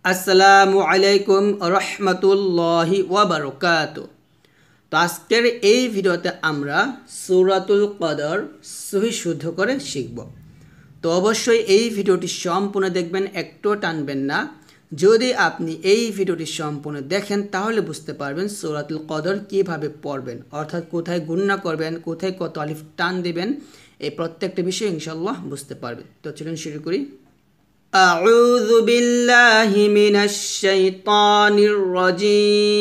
আসসালামু আলাইকুম রহমতুল্লাহি ওয়া বারাকাতুহু। তো আজকের এই ভিডিওতে আমরা সূরাতুল কদর সহি শুদ্ধ করে শিখব। তো অবশ্যই এই ভিডিওটি সম্পূর্ণ দেখবেন, একটু টানবেন না। যদি আপনি এই ভিডিওটি সম্পূর্ণ দেখেন তাহলে বুঝতে পারবেন সূরাতুল কদর কিভাবে পড়বেন, অর্থাৎ কোথায় গুণনা করবেন, কোথায় কত আলিফ টান দিবেন, এই প্রত্যেকটা বিষয় ইনশাআল্লাহ বুঝতে পারবেন। তো চলুন শুরু করি। أعوذ بالله من الشيطان الرجيم.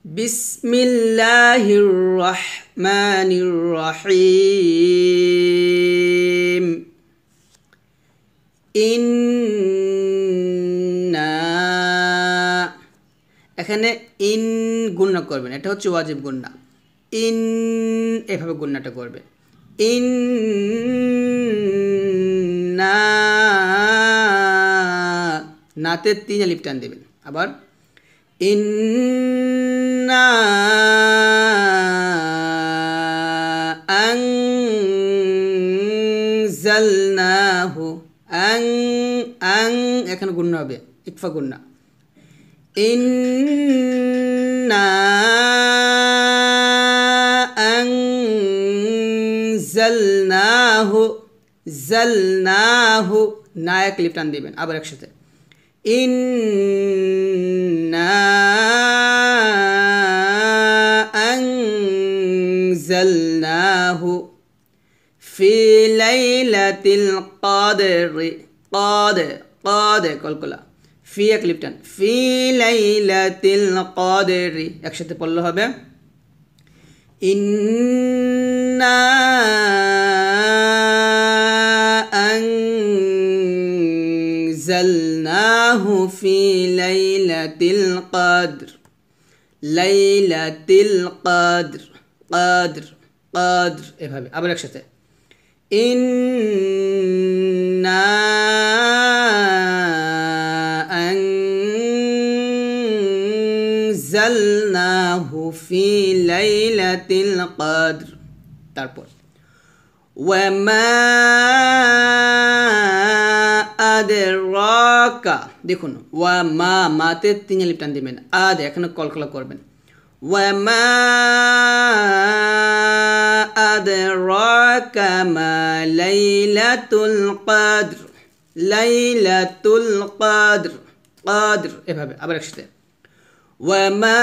بسم الله الرحمن الرحيم. এখানে ইন গুণনা করবেন, এটা হচ্ছে ওয়াজিব গুণনা। ইন এভাবে গুণনাটা করবেন। ইন নাতে 3 আলিফ টান দেবেন। আবার ইন্না আনজালনাহু এখানে গুণনা হবে, ইকফা গুণনা। ইন্না জালনাহু না এক লিফ টান দিবেন। আবার একসাথে ইন্না আনজালনাহু ফি লাইলাতিল কদরি। কলকলা ফি এক লিফ টান, ফি লাইলাতিল কদরি একসাথে পড়লে হবে ইন্না আনজালনাহু ফি লাইলাতিল কদর। লাইলাতিল কদর এভাবে। আবার একসাথে ইন্না আনজালনাহু ফি লাইলাতিল কদর। তারপর ওয়ামা আদরাকা, দেখুন ওয়ামা মাতে 3 আলিফ টান দিবেন। আদ এখানে কলকলা করবেন। ওয়ামা আদরাকা মা লাইলাতুল কদর। লাইলাতুল কদর এভাবে। আবার একসাথে ওয়ামা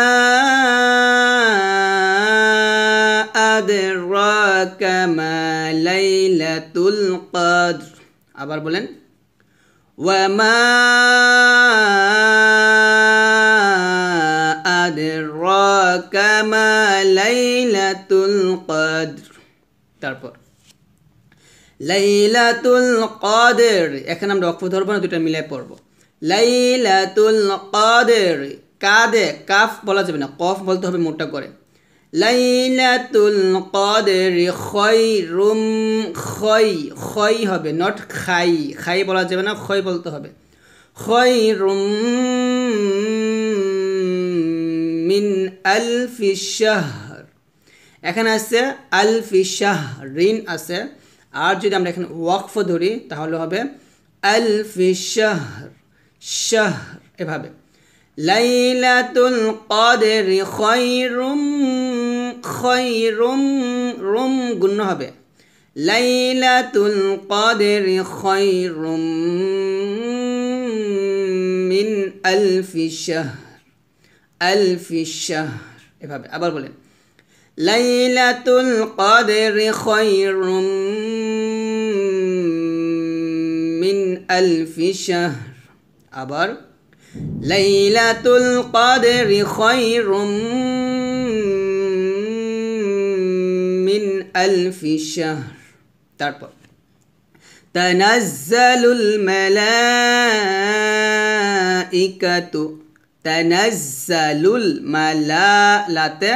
আদরাকা মা লাইলাতুল কদর। আবার বলেন ওয়ামা আদরাকা মা লাইলাতুল কদর। তারপর লাইলাতুল কদর, এখানে আমরা অক্ষ ধরবো না, দুটো মিলাই পড়ব। লাইলাতুল কদর, কাদে কাফ বলা যাবে না, কফ বলতে হবে মোটা করে। লাইলাতুল কদর খয়রুম, খয় হবে, নট খাই বলা যাবে না, খয় বলতে হবে। খয়রুম মিন আলফি শাহর, এখানে আছে আলফি শাহরিন আছে। আর যদি আমরা এখানে ওয়াকফ ধরি তাহলে হবে আলফি শাহর এভাবে। লাইলাতুল কদর খয়রুম রুম গুণ হবে। লাইলাতুল কদর খয়রুম মিন আলফি শাহর এভাবে। আবার বলেন লাইলাতুল কদর খয়রুম মিন আলফি শাহর। আবার লাইলাতুল কদর খয়রুম মিন আলফি শাহর। তারপর তানাজ্জালুল মালাইকাতু। তানাজ্জালুল লাতে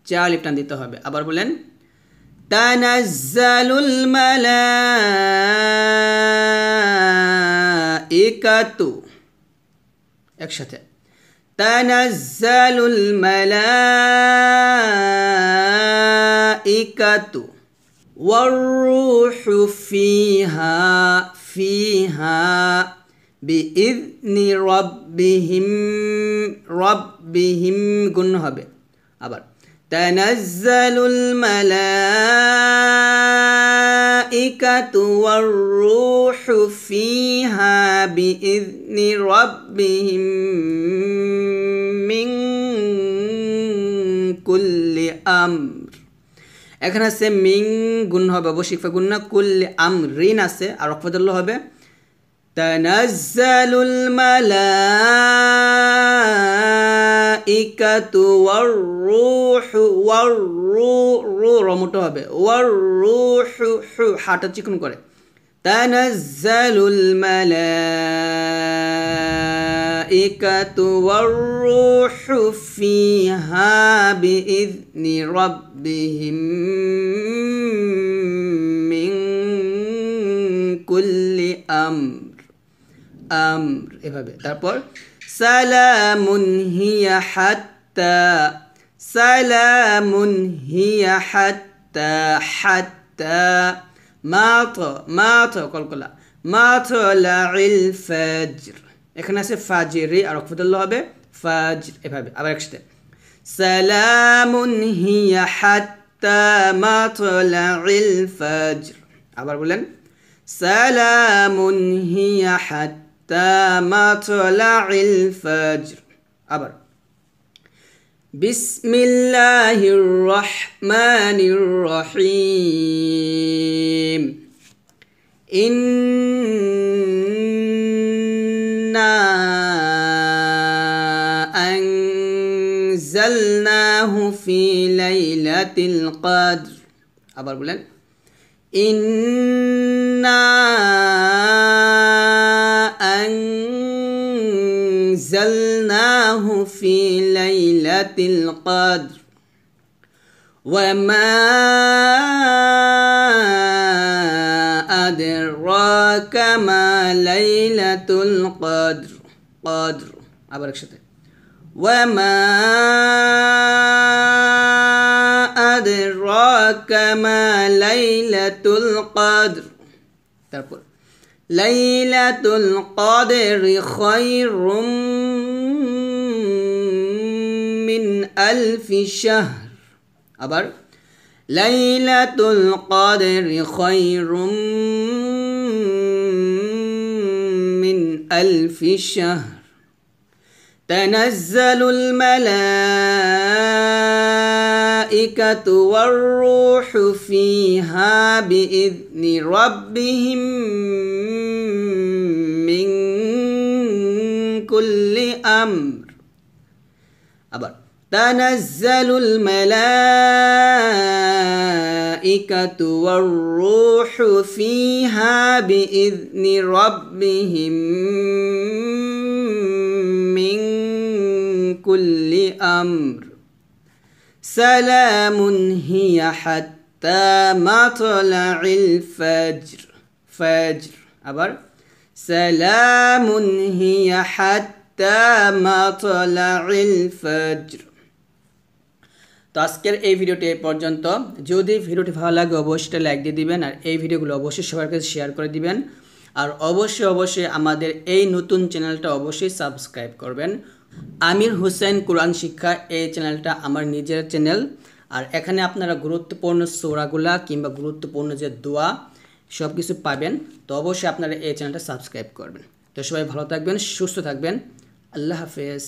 4 আলিফ টান দিতে হবে। আবার বলেন তানাজ্জালুল মালাইকাতু একসাথে তানাজ্জালুল মালাইকাতু ওয়ার রূহু ফিহা বিইذনি রাব্বিহিম রাব্বিহিম গুণ হবে। আবার তানাজ্জালুল মালাইকাতু ওয়ার রূহু ফিহা বিইذনি রাব্বিহিম মিন কুল্লি আমর। এখানে আছে মিং গুণ হবে অবশ্যই গুণ না, কুল্লি আমরিন আছে আর অকফদল হবে তানাজ্জালুল মালাইকাতু ওয়ার রূহু রমটো হবে ওয়ার রূহু হাটা চিকন করে তানাজ্জালুল মালাইকাতু ওয়ার রূহু ফিহা বিইذনি রাব্বিহিম মিন কুল্লি আমর এভাবে। তারপর সালামুন হিয়া হাত্তা মাত কলকলা মাতলাইল ফাজর। এখানে আছে ফাজরি আর অকফদল হবে ফাজর এভাবে। আবার একসাথে সালামুন হিয়া হাত্তা মাতলাইল ফাজর। আবার বলেন সালামুন হিয়া হাত্তা মাতলাইল ফাজর। আবার বিসমিল্লাহির রহমানির রহিম ইন্না আনজালনাহু ফি লাইলাতিল কদর। আবার বলেন ইন্না আনজালনাহু ফি লাইলাতিল কদর ওয়ামা আদরাকা মা লাইলাতুল কদর। আবার একসাথে ওয়ামা আদরাকা মা লাইলাতুল কদর। তারপর লাইলাতুল কদরি খায়রুম মিন আলফি শাহর। আবার লাইলাতুল কদরি খায়রুম মিন আলফি শাহর তানাজ্জালুল মালাইকাতু ওয়ার রূহু ফিহা বিইذনি রাব্বিহিম মিন কুল্লি আমর। আবার তানাজ্জালুল মালাইকাতু ওয়ার রূহু ফিহা বিইذনি রাব্বিহিম মিন কুল্লি আমর সালামুন হিয়া হাত্তা মাতলাইল ফাজর। আবার সালামুন হিয়া হাত্তা মাতলাইল ফাজর। তো আজকের এই ভিডিওটি এই পর্যন্ত। যদি ভিডিওটি ভালো লাগে অবশ্যই লাইক দিয়ে দিবেন আর এই ভিডিওগুলো অবশ্যই সবার কাছে শেয়ার করে দিবেন আর অবশ্যই আমাদের এই নতুন চ্যানেলটা অবশ্যই সাবস্ক্রাইব করবেন। আমির হোসেন কোরআন শিক্ষা এই চ্যানেলটা আমার নিজের চ্যানেল আর এখানে আপনারা গুরুত্বপূর্ণ সূরাগুলা কিংবা গুরুত্বপূর্ণ যে দোয়া সব কিছু পাবেন। তো অবশ্যই আপনারা এই চ্যানেলটা সাবস্ক্রাইব করবেন। তো সবাই ভালো থাকবেন, সুস্থ থাকবেন। আল্লাহ হাফেজ।